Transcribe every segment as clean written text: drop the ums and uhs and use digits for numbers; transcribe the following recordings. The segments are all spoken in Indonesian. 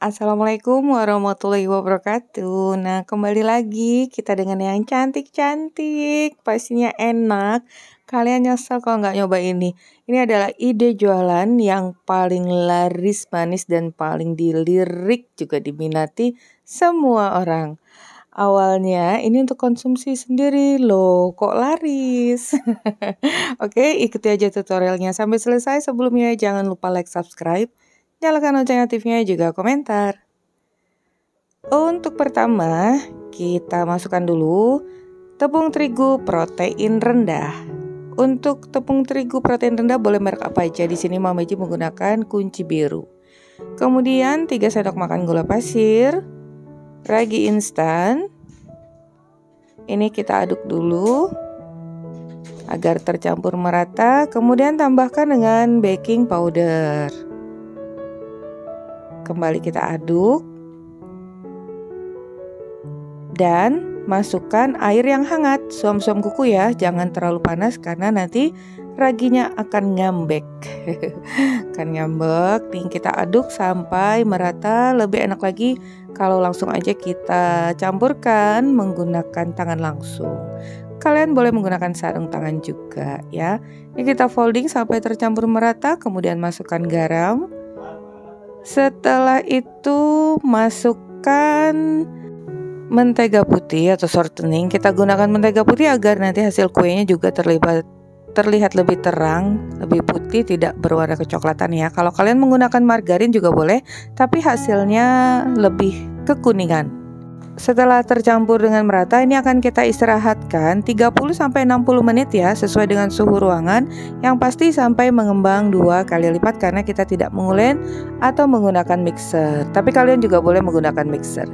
Assalamualaikum warahmatullahi wabarakatuh. Nah, kembali lagi kita dengan yang cantik-cantik, pastinya enak. Kalian nyesel kalau nggak nyoba ini. Ini adalah ide jualan yang paling laris, manis, dan paling dilirik juga diminati semua orang. Awalnya ini untuk konsumsi sendiri loh, kok laris? Oke, ikuti aja tutorialnya sampai selesai. Sebelumnya jangan lupa like, subscribe, nyalakan lonceng aktifnya juga komentar. Untuk pertama, kita masukkan dulu tepung terigu protein rendah. Untuk tepung terigu protein rendah boleh merek apa aja. Di sini Mama Ji menggunakan kunci biru. Kemudian 3 sendok makan gula pasir, ragi instan. Ini kita aduk dulu agar tercampur merata. Kemudian tambahkan dengan baking powder. Kembali kita aduk dan masukkan air yang hangat, suam-suam kuku ya, jangan terlalu panas karena nanti raginya akan ngambek. Akan ngambek. Nih kita aduk sampai merata. Lebih enak lagi kalau langsung aja kita campurkan menggunakan tangan langsung. Kalian boleh menggunakan sarung tangan juga ya. Ini kita folding sampai tercampur merata, kemudian masukkan garam. Setelah itu masukkan mentega putih atau shortening. Kita gunakan mentega putih agar nanti hasil kuenya juga terlihat lebih terang, lebih putih, tidak berwarna kecoklatan ya. Kalau kalian menggunakan margarin juga boleh, tapi hasilnya lebih kekuningan. Setelah tercampur dengan merata, ini akan kita istirahatkan 30-60 menit ya, sesuai dengan suhu ruangan. Yang pasti sampai mengembang 2 kali lipat karena kita tidak mengulen atau menggunakan mixer. Tapi kalian juga boleh menggunakan mixer.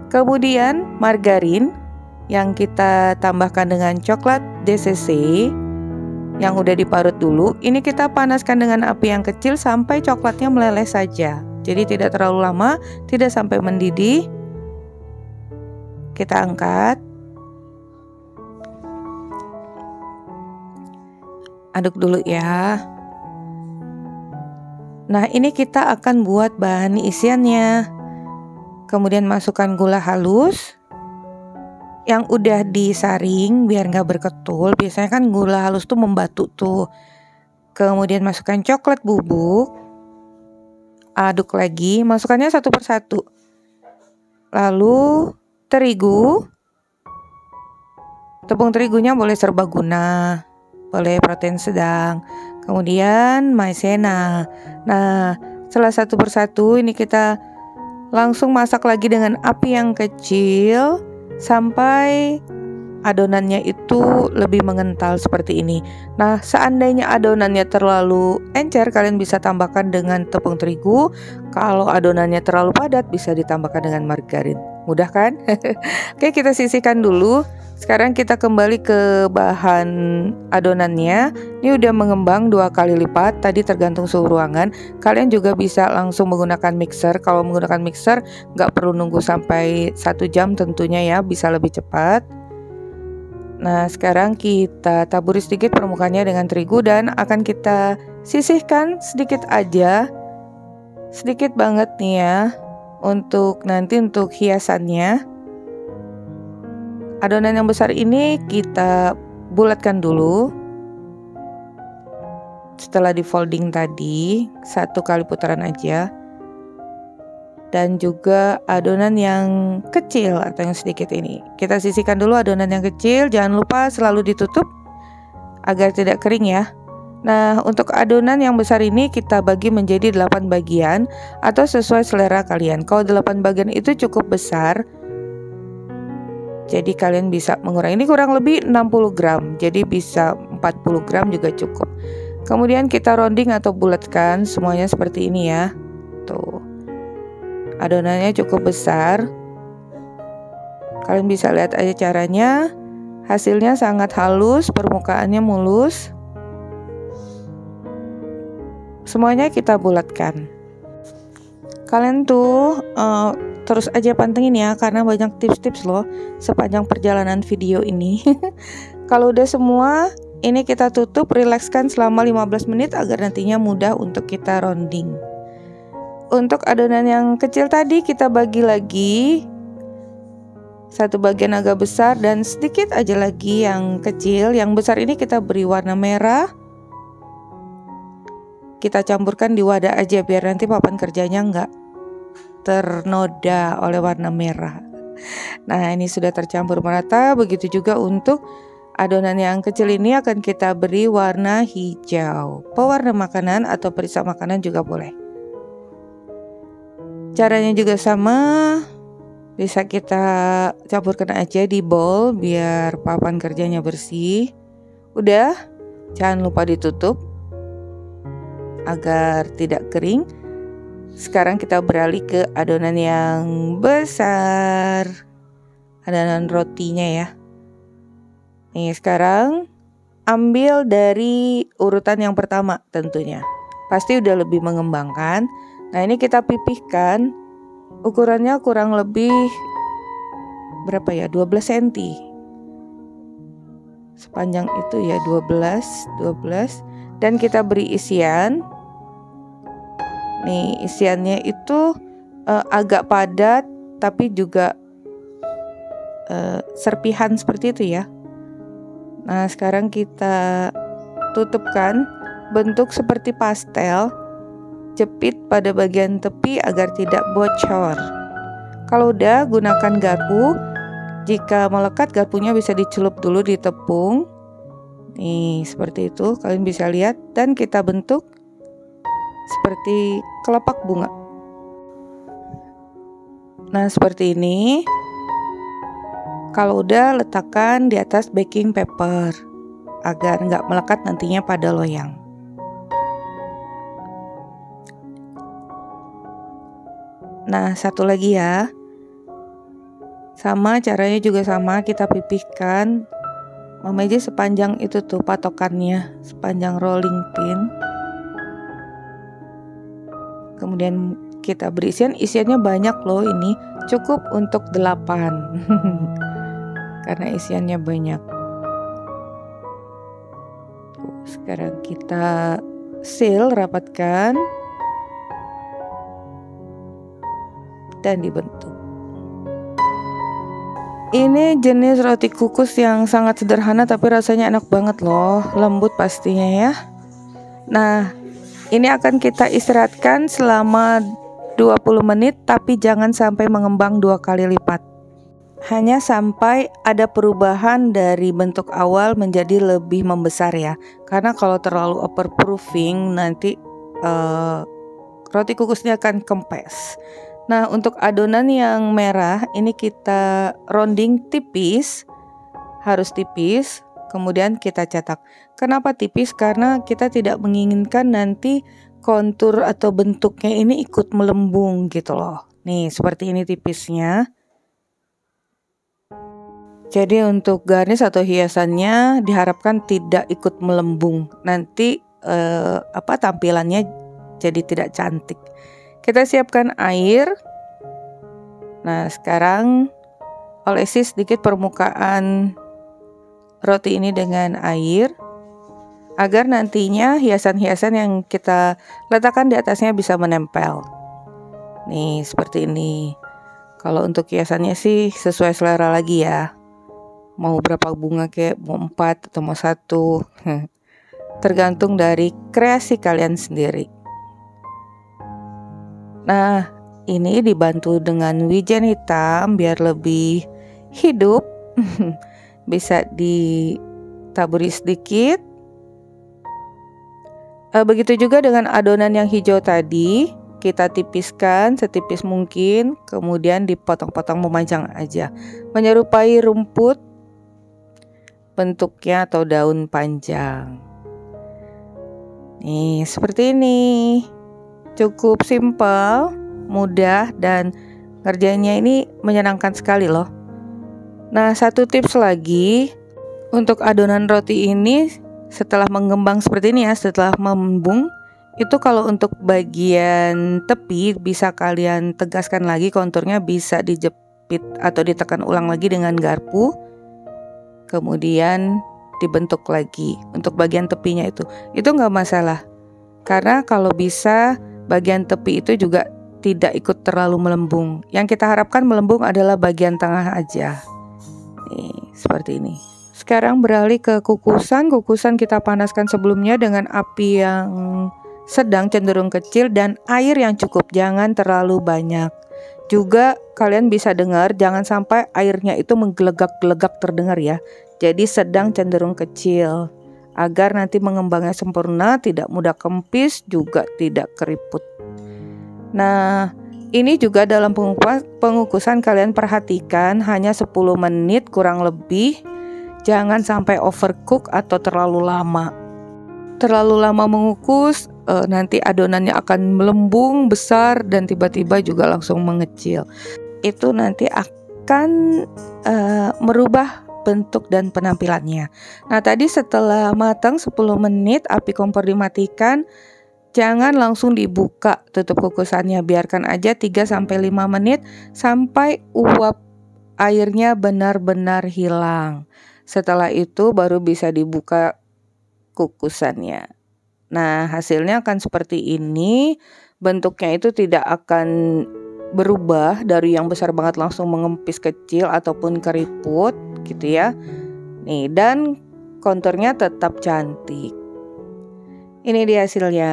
Kemudian margarin yang kita tambahkan dengan coklat DCC yang udah diparut dulu. Ini kita panaskan dengan api yang kecil sampai coklatnya meleleh saja. Jadi tidak terlalu lama, tidak sampai mendidih. Kita angkat, aduk dulu ya. Nah, ini kita akan buat bahan isiannya. Kemudian masukkan gula halus yang udah disaring biar nggak berketul. Biasanya kan gula halus tuh membatu tuh. Kemudian masukkan coklat bubuk, aduk lagi, masukkannya satu persatu. Lalu terigu, tepung terigunya boleh serbaguna, boleh protein sedang, kemudian maizena. Nah, setelah satu persatu ini kita langsung masak lagi dengan api yang kecil sampai adonannya itu lebih mengental seperti ini. Nah, seandainya adonannya terlalu encer, kalian bisa tambahkan dengan tepung terigu. Kalau adonannya terlalu padat, bisa ditambahkan dengan margarin. Mudah kan? Oke, kita sisihkan dulu. Sekarang kita kembali ke bahan adonannya. Ini udah mengembang 2 kali lipat. Tadi tergantung suhu ruangan. Kalian juga bisa langsung menggunakan mixer. Kalau menggunakan mixer nggak perlu nunggu sampai 1 jam tentunya ya, bisa lebih cepat. Nah, sekarang kita taburi sedikit permukaannya dengan terigu dan akan kita sisihkan sedikit aja. Sedikit banget nih ya. Untuk nanti untuk hiasannya. Adonan yang besar ini kita bulatkan dulu. Setelah di folding tadi, 1 kali putaran aja. Dan juga adonan yang kecil atau yang sedikit ini. Kita sisihkan dulu adonan yang kecil. Jangan lupa selalu ditutup agar tidak kering ya. Nah, untuk adonan yang besar ini kita bagi menjadi 8 bagian atau sesuai selera kalian. Kalau 8 bagian itu cukup besar, jadi kalian bisa mengurangi. Ini kurang lebih 60 gram, jadi bisa 40 gram juga cukup. Kemudian kita rounding atau bulatkan semuanya seperti ini ya. Tuh, adonannya cukup besar. Kalian bisa lihat aja caranya. Hasilnya sangat halus, permukaannya mulus. Semuanya kita bulatkan. Kalian tuh terus aja pantengin ya, karena banyak tips-tips loh sepanjang perjalanan video ini. Kalau udah semua, ini kita tutup, rilekskan selama 15 menit agar nantinya mudah untuk kita rounding. Untuk adonan yang kecil tadi kita bagi lagi, satu bagian agak besar dan sedikit aja lagi yang kecil. Yang besar ini kita beri warna merah. Kita campurkan di wadah aja biar nanti papan kerjanya nggak ternoda oleh warna merah. Nah, ini sudah tercampur merata. Begitu juga untuk adonan yang kecil ini akan kita beri warna hijau. Pewarna makanan atau perisai makanan juga boleh. Caranya juga sama, bisa kita campurkan aja di bowl biar papan kerjanya bersih. Udah, jangan lupa ditutup agar tidak kering. Sekarang kita beralih ke adonan yang besar, adonan rotinya ya. Nih, sekarang ambil dari urutan yang pertama tentunya. Pasti udah lebih mengembangkan. Nah, ini kita pipihkan. Ukurannya kurang lebih berapa ya? 12 cm. Sepanjang itu ya 12. Dan kita beri isian. Nih, isiannya itu agak padat tapi juga serpihan seperti itu ya. Nah, sekarang kita tutupkan bentuk seperti pastel. Jepit pada bagian tepi agar tidak bocor. Kalau udah, gunakan garpu. Jika melekat, garpunya bisa dicelup dulu di tepung. Nih, seperti itu. Kalian bisa lihat. Dan kita bentuk seperti kelopak bunga. Nah, seperti ini. Kalau udah, letakkan di atas baking paper agar nggak melekat nantinya pada loyang. Nah, satu lagi ya. Sama, caranya juga sama, kita pipihkan memeja sepanjang itu tuh patokannya, sepanjang rolling pin. Kemudian kita beri isiannya banyak loh ini, cukup untuk 8. Karena isiannya banyak. Sekarang kita seal, rapatkan. Dan dibentuk. Ini jenis roti kukus yang sangat sederhana tapi rasanya enak banget loh, lembut pastinya ya. Nah, ini akan kita istirahatkan selama 20 menit tapi jangan sampai mengembang 2 kali lipat. Hanya sampai ada perubahan dari bentuk awal menjadi lebih membesar ya. Karena kalau terlalu overproofing nanti roti kukusnya akan kempes. Nah, untuk adonan yang merah ini kita rounding tipis, harus tipis, kemudian kita cetak. Kenapa tipis? Karena kita tidak menginginkan nanti kontur atau bentuknya ini ikut melembung gitu loh. Nih, seperti ini tipisnya. Jadi untuk garnish atau hiasannya diharapkan tidak ikut melembung. Nanti tampilannya jadi tidak cantik. Kita siapkan air. Nah, sekarang olesi sedikit permukaan roti ini dengan air agar nantinya hiasan-hiasan yang kita letakkan di atasnya bisa menempel. Nih, seperti ini. Kalau untuk hiasannya sih sesuai selera lagi ya. Mau berapa bunga kayak, mau 4 atau mau 1. Tergantung dari kreasi kalian sendiri. Nah, ini dibantu dengan wijen hitam biar lebih hidup. Bisa ditaburi sedikit. Begitu juga dengan adonan yang hijau tadi, kita tipiskan setipis mungkin, kemudian dipotong-potong memanjang aja, menyerupai rumput bentuknya atau daun panjang. Nih, seperti ini. Cukup simpel, mudah, dan ngerjainnya ini menyenangkan sekali loh. Nah, satu tips lagi untuk adonan roti ini setelah mengembang seperti ini ya, setelah membung, itu kalau untuk bagian tepi bisa kalian tegaskan lagi konturnya, bisa dijepit atau ditekan ulang lagi dengan garpu. Kemudian dibentuk lagi untuk bagian tepinya itu nggak masalah. Karena kalau bisa bagian tepi itu juga tidak ikut terlalu melembung. Yang kita harapkan melembung adalah bagian tengah aja. Nih, seperti ini. Sekarang beralih ke kukusan. Kukusan kita panaskan sebelumnya dengan api yang sedang cenderung kecil dan air yang cukup, jangan terlalu banyak. Juga kalian bisa dengar, jangan sampai airnya itu menggelegak-gelegak terdengar ya. Jadi sedang cenderung kecil, agar nanti mengembangnya sempurna, tidak mudah kempis, juga tidak keriput. Nah, ini juga dalam pengukusan kalian perhatikan hanya 10 menit kurang lebih. Jangan sampai overcook atau terlalu lama. Terlalu lama mengukus, nanti adonannya akan melembung, besar, dan tiba-tiba juga langsung mengecil. Itu nanti akan merubah bentuk dan penampilannya. Nah, tadi setelah matang 10 menit, api kompor dimatikan. Jangan langsung dibuka tutup kukusannya, biarkan aja 3-5 menit sampai uap airnya benar-benar hilang. Setelah itu baru bisa dibuka kukusannya. Nah, hasilnya akan seperti ini. Bentuknya itu tidak akan berubah dari yang besar banget langsung mengempis kecil ataupun keriput gitu ya. Nih, dan konturnya tetap cantik. Ini dia hasilnya.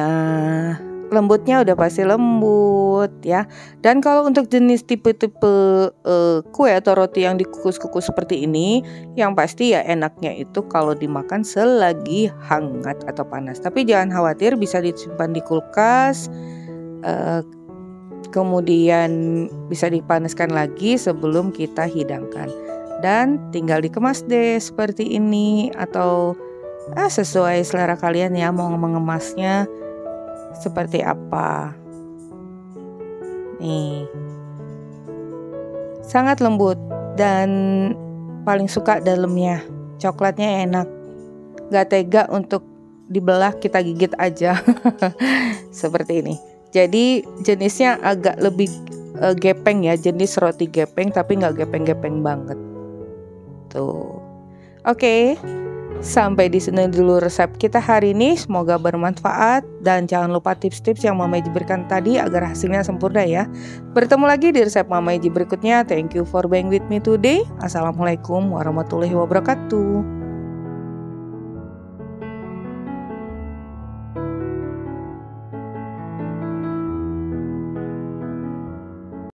Lembutnya udah pasti lembut ya. Dan kalau untuk jenis tipe-tipe kue atau roti yang dikukus-kukus seperti ini, yang pasti ya enaknya itu kalau dimakan selagi hangat atau panas. Tapi jangan khawatir, bisa disimpan di kulkas, kemudian bisa dipanaskan lagi sebelum kita hidangkan. Dan tinggal dikemas deh seperti ini, atau sesuai selera kalian ya mau mengemasnya seperti apa. Nih, sangat lembut dan paling suka dalamnya. Coklatnya enak, gak tega untuk dibelah, kita gigit aja. Seperti ini. Jadi jenisnya agak lebih gepeng ya, jenis roti gepeng tapi gak gepeng-gepeng banget. Tuh. Oke. Sampai di sini dulu resep kita hari ini, semoga bermanfaat dan jangan lupa tips-tips yang Mama Eji berikan tadi agar hasilnya sempurna ya. Bertemu lagi di resep Mama Eji berikutnya. Thank you for being with me today. Assalamualaikum warahmatullahi wabarakatuh.